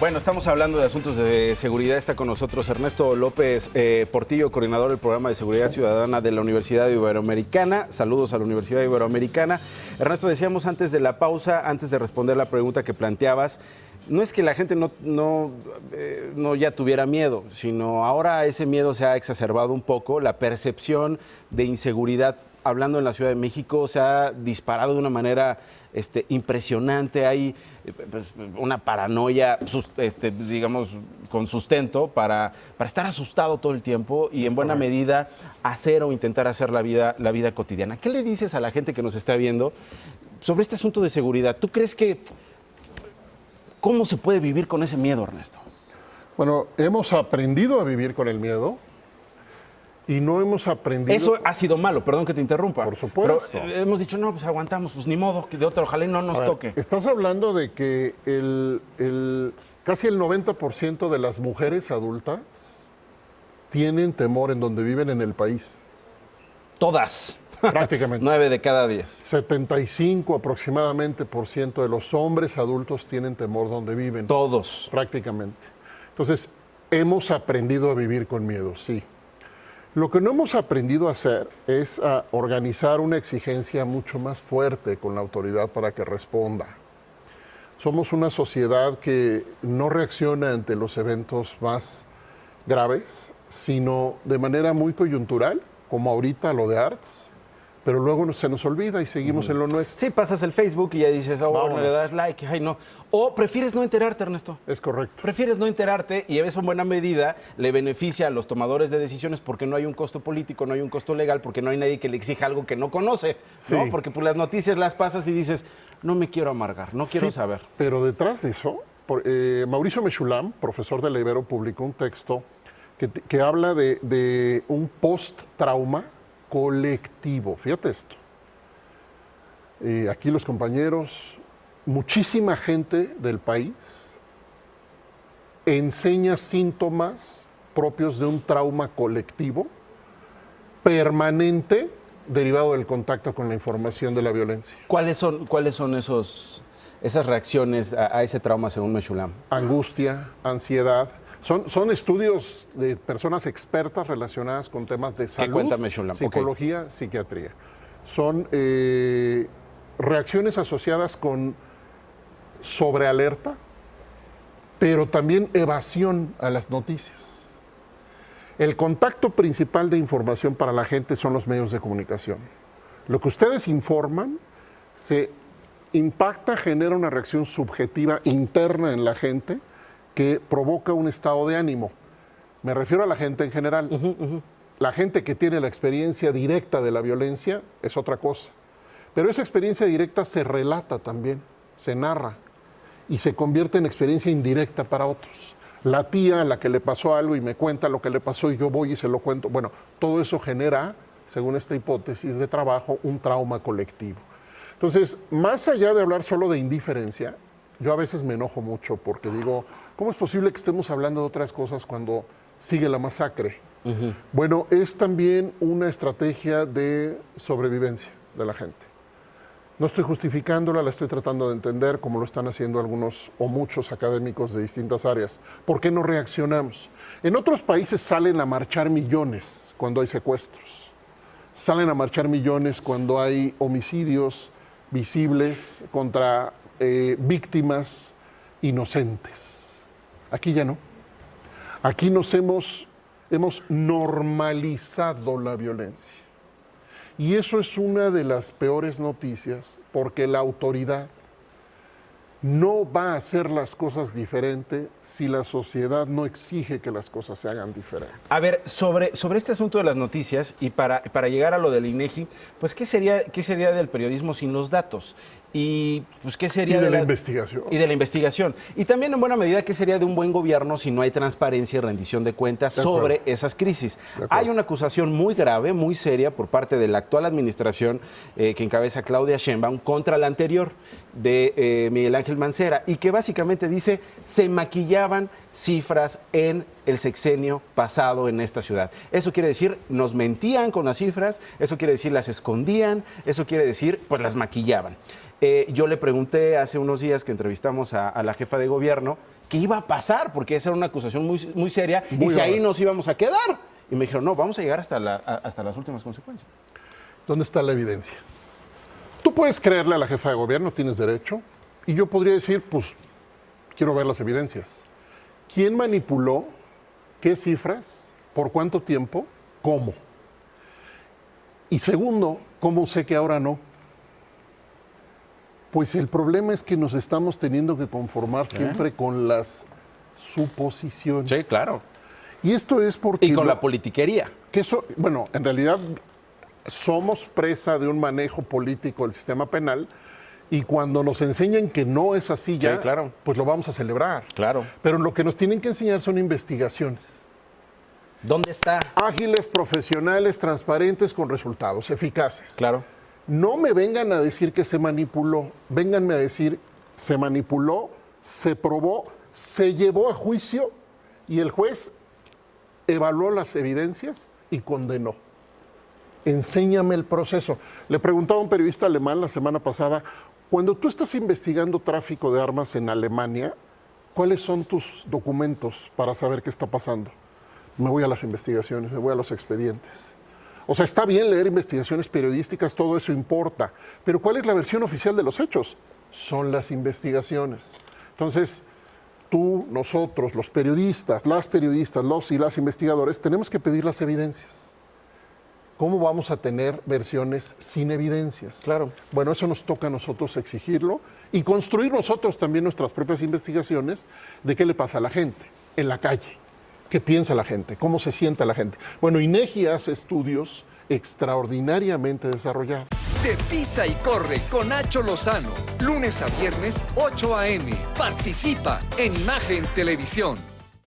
Bueno, estamos hablando de asuntos de seguridad. Está con nosotros Ernesto López Portillo, coordinador del programa de seguridad ciudadana de la Universidad Iberoamericana. Saludos a la Universidad Iberoamericana. Ernesto, decíamos antes de la pausa, antes de responder la pregunta que planteabas, no es que la gente no ya tuviera miedo, sino ahora ese miedo se ha exacerbado un poco. La percepción de inseguridad, hablando en la Ciudad de México, se ha disparado de una manera impresionante. Hay una paranoia, digamos, con sustento para estar asustado todo el tiempo y en buena medida hacer o intentar hacer la vida cotidiana. ¿Qué le dices a la gente que nos está viendo sobre este asunto de seguridad? ¿Tú crees que cómo se puede vivir con ese miedo, Ernesto? Bueno, hemos aprendido a vivir con el miedo y no hemos aprendido... Eso ha sido malo, perdón que te interrumpa. Por supuesto. Pero hemos dicho, no, pues aguantamos, pues ni modo, que de otro ojalá y no nos toque. Estás hablando de que casi el 90% de las mujeres adultas tienen temor en donde viven en el país. Todas. Prácticamente. 9 de cada 10. 75 aproximadamente por ciento de los hombres adultos tienen temor donde viven. Todos. Prácticamente. Entonces, hemos aprendido a vivir con miedo, sí. Lo que no hemos aprendido a hacer es a organizar una exigencia mucho más fuerte con la autoridad para que responda. Somos una sociedad que no reacciona ante los eventos más graves, sino de manera muy coyuntural, como ahorita lo de Arts, pero luego se nos olvida y seguimos en lo nuestro. Sí, pasas el Facebook y ya dices, bueno, le das like, ay no. O prefieres no enterarte, Ernesto. Es correcto. Prefieres no enterarte y eso en buena medida le beneficia a los tomadores de decisiones porque no hay un costo político, no hay un costo legal, porque no hay nadie que le exija algo que no conoce, sí. ¿no? Porque pues, las noticias las pasas y dices, no me quiero amargar, no quiero saber. Pero detrás de eso, Mauricio Mechulam, profesor de la Ibero, publicó un texto que habla de un post-trauma colectivo. Fíjate esto. Aquí los compañeros, muchísima gente del país enseña síntomas propios de un trauma colectivo permanente derivado del contacto con la información de la violencia. ¿Cuáles son esas reacciones a ese trauma según Mechulam? Angustia, ansiedad. Son estudios de personas expertas relacionadas con temas de salud, ¿Qué cuenta Mechulam? psicología, psiquiatría. Son reacciones asociadas con sobrealerta, pero también evasión a las noticias. El contacto principal de información para la gente son los medios de comunicación. Lo que ustedes informan se impacta, genera una reacción subjetiva interna en la gente que provoca un estado de ánimo. Me refiero a la gente en general. La gente que tiene la experiencia directa de la violencia es otra cosa. Pero esa experiencia directa se relata también, se narra y se convierte en experiencia indirecta para otros. La tía a la que le pasó algo y me cuenta lo que le pasó y yo voy y se lo cuento. Bueno, todo eso genera, según esta hipótesis de trabajo, un trauma colectivo. Entonces, más allá de hablar solo de indiferencia, yo a veces me enojo mucho porque digo, ¿cómo es posible que estemos hablando de otras cosas cuando sigue la masacre? Bueno, es también una estrategia de sobrevivencia de la gente. No estoy justificándola, la estoy tratando de entender como lo están haciendo algunos o muchos académicos de distintas áreas. ¿Por qué no reaccionamos? En otros países salen a marchar millones cuando hay secuestros. Salen a marchar millones cuando hay homicidios visibles contra víctimas inocentes. Aquí ya no. Aquí hemos normalizado la violencia. Y eso es una de las peores noticias, porque la autoridad no va a hacer las cosas diferente si la sociedad no exige que las cosas se hagan diferente. A ver, sobre este asunto de las noticias y para llegar a lo del INEGI, pues ¿qué sería del periodismo sin los datos? Y pues ¿qué sería de la investigación? Y de la investigación. Y también en buena medida, ¿qué sería de un buen gobierno si no hay transparencia y rendición de cuentas sobre esas crisis? Hay una acusación muy grave, muy seria por parte de la actual administración que encabeza Claudia Sheinbaum contra la anterior de Miguel Ángel Mancera y que básicamente dice se maquillaban cifras en el sexenio pasado en esta ciudad. Eso quiere decir, nos mentían con las cifras, eso quiere decir, las escondían, eso quiere decir, pues las maquillaban. Yo le pregunté hace unos días que entrevistamos a la jefa de gobierno qué iba a pasar, porque esa era una acusación muy seria, y si ahí nos íbamos a quedar. Y me dijeron, no, vamos a llegar hasta las últimas consecuencias. ¿Dónde está la evidencia? Tú puedes creerle a la jefa de gobierno, tienes derecho, y yo podría decir, pues, quiero ver las evidencias. ¿Quién manipuló? ¿Qué cifras? ¿Por cuánto tiempo? ¿Cómo? Y segundo, ¿cómo sé que ahora no? Pues el problema es que nos estamos teniendo que conformar siempre con las suposiciones. Sí, claro. Y esto es porque... Y con la politiquería. Que eso, bueno, en realidad somos presa de un manejo político del sistema penal, y cuando nos enseñan que no es así ya, sí, claro, pues lo vamos a celebrar. Claro. Pero lo que nos tienen que enseñar son investigaciones. ¿Dónde está? Ágiles, profesionales, transparentes, con resultados eficaces. Claro. No me vengan a decir que se manipuló, vénganme a decir, se manipuló, se probó, se llevó a juicio y el juez evaluó las evidencias y condenó. Enséñame el proceso. Le preguntaba a un periodista alemán la semana pasada, cuando tú estás investigando tráfico de armas en Alemania, ¿cuáles son tus documentos para saber qué está pasando? Me voy a las investigaciones, me voy a los expedientes. O sea, está bien leer investigaciones periodísticas, todo eso importa, pero ¿cuál es la versión oficial de los hechos? Son las investigaciones. Entonces, tú, nosotros, los periodistas, los y las investigadores, tenemos que pedir las evidencias. ¿Cómo vamos a tener versiones sin evidencias? Claro. Bueno, eso nos toca a nosotros exigirlo y construir nosotros también nuestras propias investigaciones de qué le pasa a la gente en la calle. ¿Qué piensa la gente? ¿Cómo se siente la gente? Bueno, INEGI hace estudios extraordinariamente desarrollados. De Pisa y Corre con Nacho Lozano. Lunes a viernes, 8 a.m. Participa en Imagen Televisión.